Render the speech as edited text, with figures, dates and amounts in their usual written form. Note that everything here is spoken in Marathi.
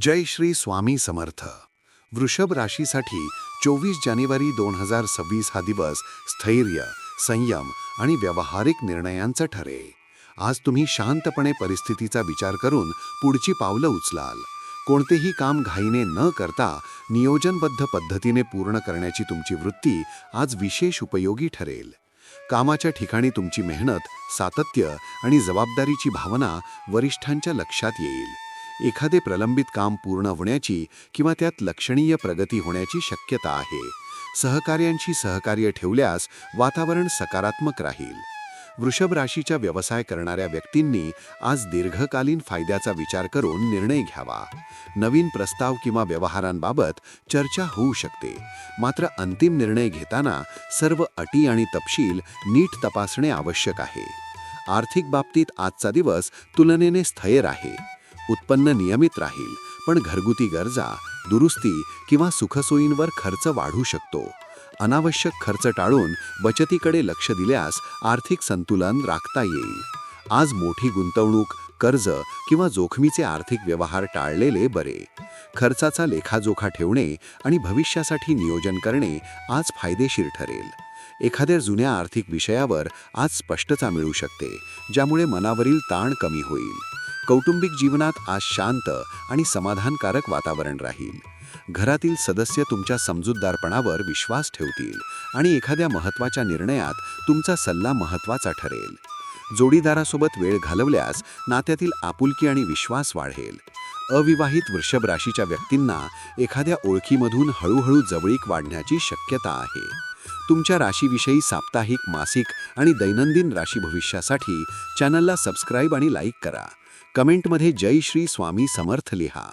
जय श्री स्वामी समर्थ. वृषभ राशीसाठी 24 जानेवारी 2026 हा दिवस स्थैर्य, संयम आणि व्यावहारिक निर्णयांचा ठरेल. आज तुम्ही शांतपणे परिस्थितीचा विचार करून पुढची पावलं उचलाल. कोणतेही काम घाईने न करता नियोजनबद्ध पद्धतीने पूर्ण करण्याची तुमची वृत्ती आज विशेष उपयोगी ठरेल. कामाच्या ठिकाणी तुमची मेहनत, सातत्य आणि जबाबदारीची भावना वरिष्ठांच्या लक्षात येईल. एखादे प्रलंबित काम पूर्ण होण्याची किंवा त्यात लक्षणीय प्रगती होण्याची शक्यता आहे. सहकार्यांशी सहकार्य ठेवल्यास वातावरण सकारात्मक राहील. वृषभ राशीच्या व्यवसाय करणाऱ्या व्यक्तींनी आज दीर्घकालीन फायद्याचा विचार करून निर्णय घ्यावा. नवीन प्रस्ताव किंवा व्यवहारांबाबत चर्चा होऊ शकते. मात्र अंतिम निर्णय घेताना सर्व अटी आणि तपशील नीट तपासणे आवश्यक आहे. आर्थिक बाबतीत आजचा दिवस तुलनेने स्थैर्य आहे. उत्पन्न नियमित राहील, पण घरगुती गरजा, दुरुस्ती किंवा सुखसोयींवर खर्च वाढू शकतो. अनावश्यक खर्च टाळून बचतीकडे लक्ष दिल्यास आर्थिक संतुलन राखता येईल. आज मोठी गुंतवणूक, कर्ज किंवा जोखमीचे आर्थिक व्यवहार टाळलेले बरे. खर्चाचा लेखाजोखा ठेवणे आणि भविष्यासाठी नियोजन करणे आज फायदेशीर ठरेल. एखाद्या जुन्या आर्थिक विषयावर आज स्पष्टता मिळू शकते, ज्यामुळे मनावरील ताण कमी होईल. कौटुंबिक जीवनात आज शांत आणि समाधानकारक वातावरण राहील. घरातील सदस्य तुमच्या समजूतदारपणावर विश्वास ठेवतील आणि एखाद्या महत्त्वाच्या निर्णयात तुमचा सल्ला महत्त्वाचा ठरेल. जोडीदारासोबत वेळ घालवल्यास नात्यातील आपुलकी आणि विश्वास वाढेल. अविवाहित वृषभ राशीच्या व्यक्तींना एखाद्या ओळखीमधून हळूहळू जवळीक वाढण्याची शक्यता आहे. तुमच्या राशीविषयी साप्ताहिक, मासिक आणि दैनंदिन राशी भविष्यासाठी चॅनलला सबस्क्राईब आणि लाईक करा. कमेंटमध्ये जय श्री स्वामी समर्थ लिहा.